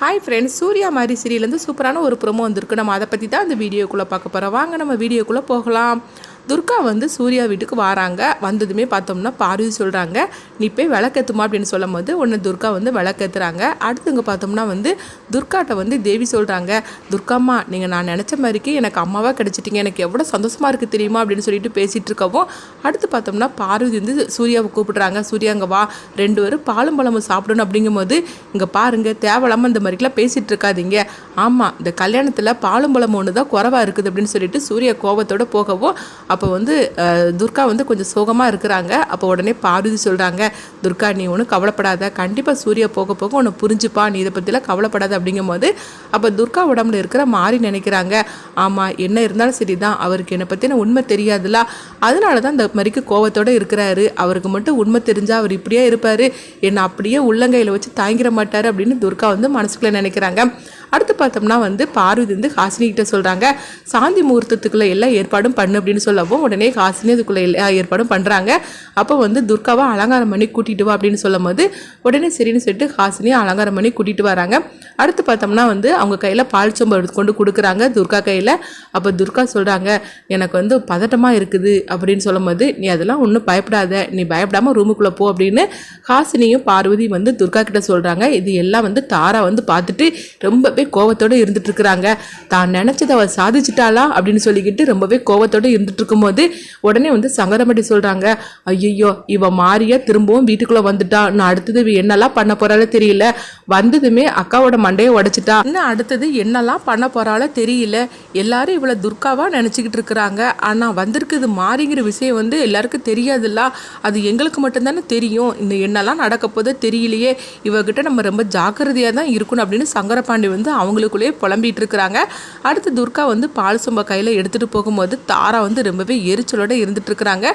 Hi friends, Surya மாதிரி சீரியல்லேருந்து சூப்பரான ஒரு ப்ரோமோ வந்திருக்கு. நம்ம அதை பற்றி தான் இந்த வீடியோக்குள்ளே பார்க்க போகிறோம். வாங்க நம்ம வீடியோக்குள்ளே போகலாம். துர்கா வந்து சூர்யா வீட்டுக்கு வராங்க. வந்ததுமே பார்த்தோம்னா பார்வதி சொல்கிறாங்க, நீ போய் விளக்கேற்றுமா அப்படின்னு சொல்லும் போது உடனே துர்கா வந்து விளக்கேற்றுறாங்க. அடுத்துங்க பார்த்தோம்னா வந்து துர்காட்ட வந்து தேவி சொல்கிறாங்க, துர்காம்மா நீங்கள் நான் நினச்ச மாதிரிக்கு எனக்கு அம்மாவாக கிடச்சிட்டிங்க, எனக்கு எவ்வளோ சந்தோஷமாக இருக்குது தெரியுமா அப்படின்னு சொல்லிட்டு பேசிகிட்டு இருக்கவும், அடுத்து பார்த்தோம்னா பார்வதி வந்து சூர்யாவை கூப்பிட்றாங்க. சூர்யாங்க வா, 2 பேரும் பாலும் பழமும் சாப்பிடணும். அப்படிங்கும்போது இங்கே பாருங்கள், தேவையில்லாமல் இந்த மாதிரிக்கெலாம் பேசிகிட்டு இருக்காதீங்க. ஆமாம், இந்த கல்யாணத்தில் பாலும் பழம் ஒன்று தான் குறைவாக இருக்குது அப்படின்னு சொல்லிட்டு சூர்யா கோபத்தோடு போகவும், அப்போ வந்து துர்கா வந்து கொஞ்சம் சோகமாக இருக்கிறாங்க. அப்போ உடனே பார்வதி சொல்கிறாங்க, துர்கா நீ ஒன்றும் கவலைப்படாத, கண்டிப்பாக சூர்யா போக போக உன்னை புரிஞ்சுப்பா, நீ இதை பற்றிலாம் கவலைப்படாத. அப்படிங்கும் போது அப்போ துர்கா உடம்புல இருக்கிற மாறி நினைக்கிறாங்க, ஆமாம் என்ன இருந்தாலும் சரி தான், அவருக்கு என்னை பற்றின உண்மை தெரியாதுல்ல, அதனால தான் இந்த மாதிரிக்கு கோவத்தோடு இருக்கிறாரு, அவருக்கு மட்டும் உண்மை தெரிஞ்சால் அவர் இப்படியே இருப்பார், என்னை அப்படியே உள்ளங்கையில் வச்சு தாங்கிட மாட்டார் அப்படின்னு துர்கா வந்து மனசுக்குள்ளே நினைக்கிறாங்க. அடுத்து பார்த்தோம்னா வந்து பார்வதி வந்து ஹாசினிகிட்ட சொல்கிறாங்க, சாந்தி முகூர்த்தத்துக்குள்ளே எல்லா ஏற்பாடும் பண்ணு அப்படின்னு சொல்லவும் உடனே ஹாசினி அதுக்குள்ளே எல்லா ஏற்பாடும் பண்ணுறாங்க. அப்போ வந்து துர்காவை அலங்காரம் பண்ணி கூட்டிகிட்டு வா அப்படின்னு சொல்லும் போது உடனே சரின்னு சொல்லிட்டு ஹாசினியை அலங்காரம் பண்ணி கூட்டிகிட்டு வராங்க. அடுத்து பார்த்தோம்னா வந்து அவங்க கையில் பால் சொம்பு எடுத்து கொண்டு கொடுக்குறாங்க துர்கா கையில். அப்போ துர்கா சொல்கிறாங்க, எனக்கு வந்து பதட்டமாக இருக்குது அப்படின்னு சொல்லும் போது, நீ அதெல்லாம் ஒன்றும் பயப்படாத, நீ பயப்படாமல் ரூமுக்குள்ளே போ அப்படின்னு ஹாசினியும் பார்வதி வந்து துர்கா கிட்ட சொல்கிறாங்க. இது எல்லாம் வந்து தாரா வந்து பார்த்துட்டு ரொம்பவே கோவத்தோடு இருந்துட்டு இருக்கிறாங்க. தான் நினைச்சதை அவள் சாதிச்சிட்டாளா அப்படின்னு சொல்லிக்கிட்டு ரொம்பவே கோவத்தோடு இருந்துட்டு இருக்கும்போது உடனே வந்து சங்கரமட்டி சொல்றாங்க, ஐயோ இவ மாறியா திரும்பவும் வீட்டுக்குள்ள வந்துட்டா, நான் அடுத்தது என்னெல்லாம் பண்ண போறாளோ தெரியல, வந்ததுமே அக்காவோட மண்டையை உடைச்சிட்டா, இன்னும் அடுத்தது என்னெல்லாம் பண்ண போறாளோ தெரியல, எல்லாரும் இவளை துர்காவா நினைச்சுக்கிட்டு இருக்கிறாங்க, ஆனா வந்திருக்குது மாறிங்கிற விஷயம் வந்து எல்லாருக்கும் தெரியாதுல்ல, அது எங்களுக்கு மட்டும்தானே தெரியும், இந்த என்னெல்லாம் நடக்க போதோ தெரியலையே, இவகிட்ட நம்ம ரொம்ப ஜாக்கிரதையா தான் இருக்கணும் அப்படின்னு சங்கரபாண்டி வந்து அவங்களுக்குள்ளேயே புலம்பிட்டு இருக்கிறாங்க. அடுத்து துர்கா வந்து பால் சொம்ப கையில் எடுத்துகிட்டு போகும்போது தாரா வந்து ரொம்பவே எரிச்சலோடு இருந்துட்டு இருக்கிறாங்க.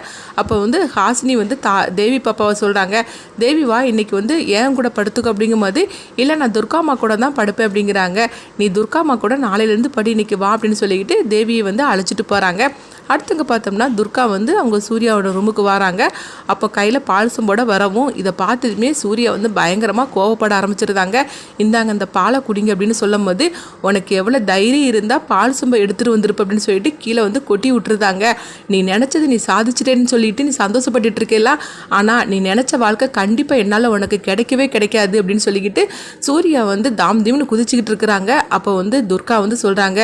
அப்போ வந்து ஹாசினி வந்து தேவி பாப்பாவை சொல்கிறாங்க, தேவி வா இன்னைக்கு வந்து ஏன் கூட படுத்துக்க அப்படிங்கும்போது, இல்லை நான் துர்காம்மா கூட தான் படுப்பேன் அப்படிங்கிறாங்க. நீ துர்காம்மா கூட நாளையிலேருந்து படி இன்னைக்கு வா அப்படின்னு சொல்லிக்கிட்டு தேவியை வந்து அழைச்சிட்டு போகிறாங்க. அடுத்துங்க பார்த்தோம்னா துர்கா வந்து அவங்க சூர்யாவோட ரூமுக்கு வராங்க. அப்போ கையில் பால் சொம்போட வரவும் இதை பார்த்ததுமே சூர்யா வந்து பயங்கரமாக கோவப்பட ஆரம்பிச்சிருந்தாங்க. இந்தாங்க இந்த பாலை குடிங்க அப்படின்னு சொல்லும் போது, உனக்கு எவ்வளோ தைரியம் இருந்தால் பால் சொம்பை எடுத்துகிட்டு வந்துருப்ப அப்படின்னு சொல்லிட்டு கீழே வந்து கொட்டி விட்டுருந்தாங்க. நீ நினச்சது நீ சாதிச்சிட்டேன்னு சொல்லிட்டு நீ சந்தோஷப்பட்டுட்டு இருக்கேல, ஆனால் நீ நினச்ச வாழ்க்கை கண்டிப்பாக என்னால் உனக்கு கிடைக்கவே கிடைக்காது அப்படின்னு சொல்லிக்கிட்டு சூர்யா வந்து தாம் தீம்னு குதிச்சுக்கிட்டு இருக்கிறாங்க. அப்போ வந்து துர்கா வந்து சொல்கிறாங்க,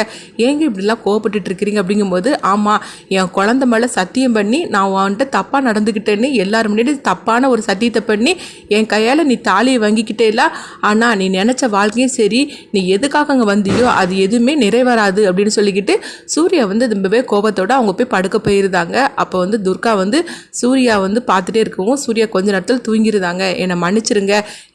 ஏங்க இப்படிலாம் கோவப்பட்டுட்டு இருக்கிறீங்க அப்படிங்கும்போது, ஆமாம் என் குழந்தை மேலே சத்தியம் பண்ணி நான் வந்துட்டு தப்பாக நடந்துக்கிட்டேன்னு எல்லாரும் முன்னாடி தப்பான ஒரு சத்தியத்தை பண்ணி என் கையால் நீ தாலியை வாங்கிக்கிட்டே இல்லை, ஆனால் நீ நினச்ச வாழ்க்கையும் சரி, நீ எதுக்காக அங்கே வந்தியோ அது எதுவுமே நிறைவேறாது அப்படின்னு சொல்லிக்கிட்டு சூர்யா வந்து ரொம்பவே கோபத்தோடு அவங்க போய் படுக்க போயிருந்தாங்க. அப்போ வந்து துர்கா வந்து சூர்யா வந்து பார்த்துட்டே இருக்கவும் சூர்யா கொஞ்ச நேரத்தில் தூங்கிருந்தாங்க. என்னை மன்னிச்சிருங்க,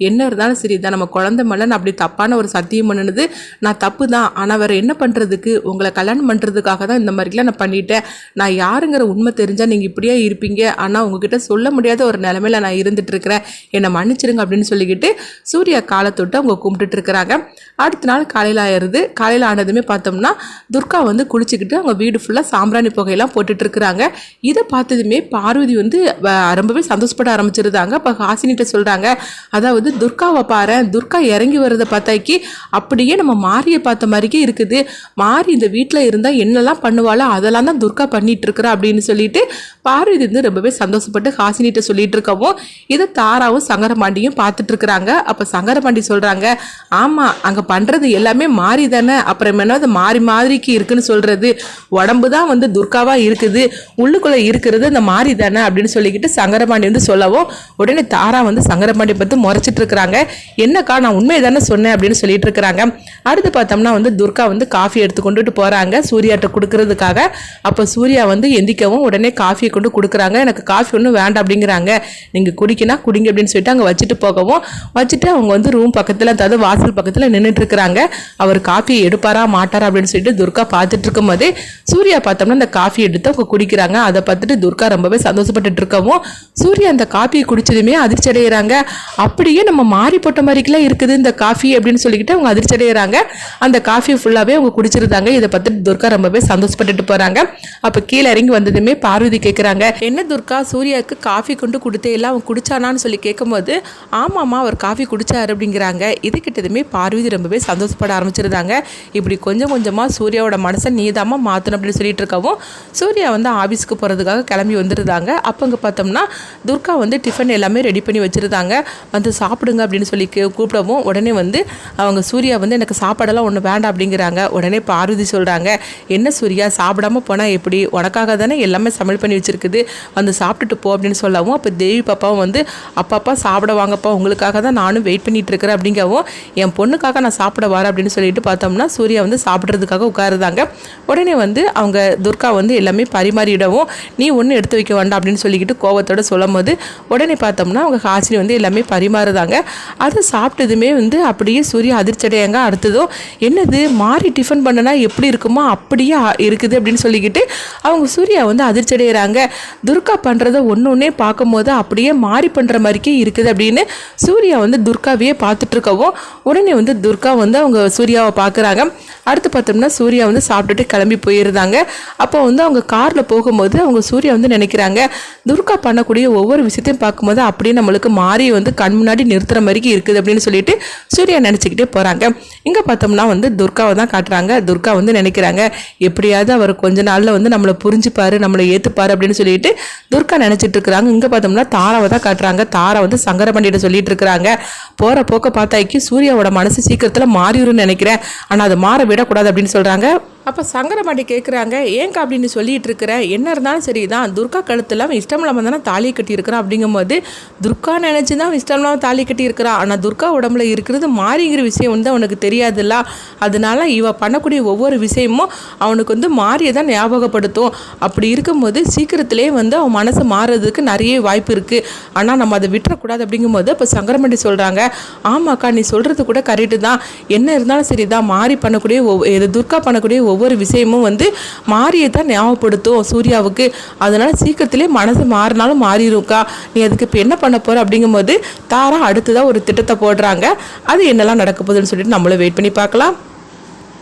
என்ன இருந்தாலும் சரி தான், நம்ம குழந்தை மேலே நான் அப்படி தப்பான ஒரு சத்தியம் பண்ணினது நான் தப்பு தான், ஆனால் வேறு என்ன பண்ணுறதுக்கு, உங்களை கல்யாணம் பண்ணுறதுக்காக தான் இந்த மாதிரிலாம் நான் பண்ணிட்டேன், நான் யாருங்கிற உண்மை தெரிஞ்சால் நீங்கள் இப்படியே இருப்பீங்க, ஆனால் உங்ககிட்ட சொல்ல முடியாத ஒரு நிலைமையில நான் இருந்துட்டு இருக்கிறேன், என்னை மன்னிச்சிருங்க அப்படின்னு சொல்லிக்கிட்டு சூர்யா காலத்தொட்டு அவங்க கும்பிட்டுட்டு இருக்கிறாங்க. அடுத்த நாள் காலையில் ஆயிடுது. காலையில் ஆனதுமே பார்த்தோம்னா துர்கா வந்து குளிச்சுக்கிட்டு அவங்க வீடு ஃபுல்லாக சாம்பிராணி புகையெல்லாம் போட்டுட்டு இருக்கிறாங்க. இதை பார்த்ததுமே பார்வதி வந்து ரொம்பவே சந்தோஷப்பட ஆரம்பிச்சிருந்தாங்க. அப்போ ஹாசினிட்ட சொல்கிறாங்க, அதாவது துர்காவை பாரு, துர்கா இறங்கி வர்றதை பார்த்தாக்கி அப்படியே நம்ம மாரியை பார்த்த மாதிரிக்கே இருக்குது, மாறி இந்த வீட்டில் இருந்தால் என்னெல்லாம் பண்ணுவாளோ அதெல்லாம் தான் துர்கா பண்ணிட்டு இருக்கிறா அப்படின்னு சொல்லிட்டு பார்வதி வந்து ரொம்பவே சந்தோஷப்பட்டு ஹாசினிட்ட சொல்லிட்டு இருக்கவும் இதை தாராவும் சங்கரபாண்டியும் பார்த்துட்டு இருக்கிறாங்க. அப்போ சங்கரபாண்டி சொல்கிறாங்க, ஆமாம் அங்கே பண்ணுறது எல்லாமே மாறி தானே, அப்புறம் என்ன அது மாறி மாதிரிக்கு இருக்குன்னு சொல்கிறது, உடம்பு தான் வந்து துர்காவாக இருக்குது, உள்ளுக்குள்ளே இருக்கிறது அந்த மாறி தானே அப்படின்னு சொல்லிக்கிட்டு சங்கரபாண்டி வந்து சொல்லவும் உடனே தாரா வந்து சங்கரபாண்டி பார்த்து முறைச்சிட்டு இருக்கிறாங்க, என்னக்கா நான் உண்மையை தானே சொன்னேன் அப்படின்னு சொல்லிட்டு இருக்கிறாங்க. அடுத்து பார்த்தோம்னா வந்து துர்கா வந்து காஃபி எடுத்து கொண்டுட்டு போகிறாங்க சூர்யாட்ட கொடுக்கறதுக்காக. அப்போ சூர்யா வந்து எந்திக்கவும் உடனே காஃபியை கொண்டு கொடுக்குறாங்க. எனக்கு காஃபி ஒன்றும் வேண்டாம் அப்படிங்கிறாங்க. நீங்கள் குடிக்கினா குடிங்க அப்படின்னு சொல்லிட்டு அங்கே வச்சுட்டு போகவும் வச்சுட்டு அவங்க வந்து ரூம் பக்கத்தில், அதாவது வாசல் பக்கத்தில் நின்றுட்டு இருக்கிறாங்க. அவர் காஃபி எடுப்பாரா மாட்டாரா அப்படின்னு சொல்லிட்டு துர்கா பார்த்துட்டு இருக்கும் போதே சூர்யா பார்த்தோம்னா அந்த காஃபி எடுத்து அவங்க குடிக்கிறாங்க. அதை பார்த்துட்டு துர்கா ரொம்பவே சந்தோஷப்பட்டுட்டு இருக்கவும் சூர்யா அந்த காஃபியை குடிச்சதுமே அதிர்ச்சி அடைகிறாங்க. அப்படியே நம்ம மாறி போட்ட மாதிரிக்கெல்லாம் இருக்குது இந்த காஃபி அப்படின்னு சொல்லிக்கிட்டு அவங்க அதிர்ச்சி அடைகிறாங்க. அந்த காஃபி ஃபுல்லாகவே அவங்க குடிச்சிருந்தாங்க. இதை பார்த்துட்டு துர்கா ரொம்பவே சந்தோஷப்பட்டுட்டு போகிறாங்க. அப்போ கீழே இறங்கி வந்ததுமே பார்வதி கேட்குறாங்க, என்ன துர்கா சூர்யாவுக்கு காஃபி கொண்டு கொடுத்தே இல்லை, அவன் குடிச்சானான்னு சொல்லி கேட்கும்போது ஆமாம்மா அவர் காஃபி குடிச்சாரு அப்படிங்கிறாங்க. இது கிட்டதுமே பார்வதி ரொம்பவே சந்தோஷப்பட ஆரம்பிச்சிருந்தாங்க. இப்படி கொஞ்சம் கொஞ்சமாக சூர்யாவோட மனசை நீதாமா மாற்றணும் அப்படின்னு சொல்லிட்டு இருக்கவும் சூர்யா வந்து ஆஃபீஸ்க்கு போகிறதுக்காக கிளம்பி வந்துருந்தாங்க. அப்போ அங்கே பார்த்தோம்னா துர்கா வந்து டிஃபன் எல்லாமே ரெடி பண்ணி வச்சுருந்தாங்க. வந்து சாப்பிடுங்க அப்படின்னு சொல்லி கூப்பிடவும் உடனே வந்து அவங்க சூர்யா வந்து எனக்கு சாப்பாடெல்லாம் ஒன்று வேண்டாம் அப்படிங்கிறாங்க. உடனே பார்வதி சொல்கிறாங்க, என்ன சூர்யா சாப்பிடாம போனால் எப்படி, உனக்காக தானே எல்லாமே சமையல் பண்ணி வச்சுருக்குது, வந்து சாப்பிட்டுட்டு போ அப்படின்னு சொல்லவும் அப்போ தேவி பாப்பாவும் வந்து அப்பாப்பா சாப்பிட வாங்கப்பா, உங்களுக்காக தான் நானும் வெயிட் பண்ணிட்டு இருக்கிறேன் அப்படிங்கவும் என் பொண்ணுக்காக நான் சாப்பிட வரேன் அப்படின்னு சொல்லிட்டு பார்த்தோம்னா சூர்யா வந்து சாப்பிட்றதுக்காக உட்காருதாங்க. உடனே வந்து அவங்க துர்கா வந்து எல்லாமே பரிமாறிடவும் நீ ஒன்றும் எடுத்து வைக்க வேண்டாம் அப்படின்னு சொல்லிக்கிட்டு கோவத்தோடு சொல்லும் போது உடனே பார்த்தோம்னா அவங்க ஹாசினி வந்து எல்லாமே பரிமாறுதாங்க. அதை சாப்பிட்டதுமே வந்து அப்படியே சூர்யா அதிர்ச்சடையாங்க. அடுத்ததும் என்னது மாறி டிஃபன் பண்ணனா எப்படி இருக்குமோ அப்படியே இருக்குது அப்படின்னு சொல்லிக்கிட்டு அவங்க சூர்யா வந்து அதிர்ச்சடைகிறாங்க. துர்கா பண்ணுறத ஒன்று பார்க்கும்போது அப்படியே மாறி பண்ணுற மாதிரிக்கே இருக்குது அப்படின்னு சூர்யா வந்து துர்காவையே பார்த்துட்டு இருக்கவும் உடனே வந்து துர்கா வந்து அவங்க சூர்யாவை பார்க்குறாங்க. அடுத்து பார்த்தோம்னா சூர்யா வந்து சாப்பிட்டுட்டு கிளம்பி போயிருந்தாங்க. அப்போ வந்து அவங்க காரில் போகும்போது அவங்க சூர்யா வந்து நினைக்கிறாங்க, துர்கா பண்ணக்கூடிய ஒவ்வொரு விஷயத்தையும் பார்க்கும்போது அப்படியே நம்மளுக்கு மாறி வந்து கண் முன்னாடி நிறுத்துற மாதிரி இருக்குது அப்படின்னு சொல்லிட்டு சூர்யா நினச்சிக்கிட்டே போகிறாங்க. இங்கே பார்த்தோம்னா வந்து துர்காவை தான் காட்டுறாங்க. துர்கா வந்து நினைக்கிறாங்க எப்படியாவது அவர் கொஞ்ச நாளில் வந்து நம்மளை புரிஞ்சுப்பாரு, நம்மளை ஏற்றுப்பாரு அப்படின்னு சொல்லிட்டு துர்கா நினச்சிட்டு இருக்கிறாங்க. இங்கே பார்த்தோம்னா தாராவை தான் காட்டுறாங்க. தாரா வந்து சங்கர பண்ணிட்டு சொல்லிட்டு இருக்கிறாங்க, போகிற போக்க பார்த்தாக்கி சூர்யாவோட மனசு சீக்கிரத்தில் மாறிடும்னு நினைக்கிறேன், ஆனால் அதை மாற விடக்கூடாது அப்படின்னு சொல்கிறாங்க. அப்போ சங்கரமாட்டி கேட்குறாங்க, ஏங்க அப்படின்னு சொல்லிட்டு இருக்கிற, என்ன இருந்தாலும் சரி தான் துர்கா கழுத்துலாம் இஷ்டம் இல்லாமல் தானே தாலி கட்டியிருக்கிறான் அப்படிங்கும்போது துர்கா நினச்சி தான் இஷ்டம் இல்லாமல் தாலி கட்டியிருக்கிறான், ஆனால் துர்கா உடம்புல இருக்கிறது மாறிங்கிற விஷயம் வந்து அவனுக்கு தெரியாதுல்ல, அதனால இவ பண்ணக்கூடிய ஒவ்வொரு விஷயமும் அவனுக்கு வந்து மாறியை தான் ஞாபகப்படுத்தும். அப்படி இருக்கும்போது சீக்கிரத்திலே வந்து அவன் மனசு மாறுறதுக்கு நிறைய வாய்ப்பு இருக்குது, ஆனால் நம்ம அதை விட்டுறக்கூடாது அப்படிங்கும்போது இப்போ சங்கரமாட்டி சொல்கிறாங்க, ஆமாக்கா நீ சொல்கிறது கூட கரெக்டு தான், என்ன இருந்தாலும் சரி தான் மாறி பண்ணக்கூடிய துர்கா பண்ணக்கூடிய ஒவ்வொரு விஷயமும் வந்து மாறியை தான் ஞாபகப்படுத்தும் சூர்யாவுக்கு, அதனால சீக்கிரத்திலே மனசு மாறினாலும் மாறிடும்க்கா, நீ அதுக்கு இப்போ என்ன பண்ண போற அப்படிங்கும்போது தாரா அடுத்ததாக ஒரு திட்டத்தை போடுறாங்க. அது என்னெல்லாம் நடக்க போகுதுன்னு சொல்லிட்டு நம்மளும் வெயிட் பண்ணி பார்க்கலாம்.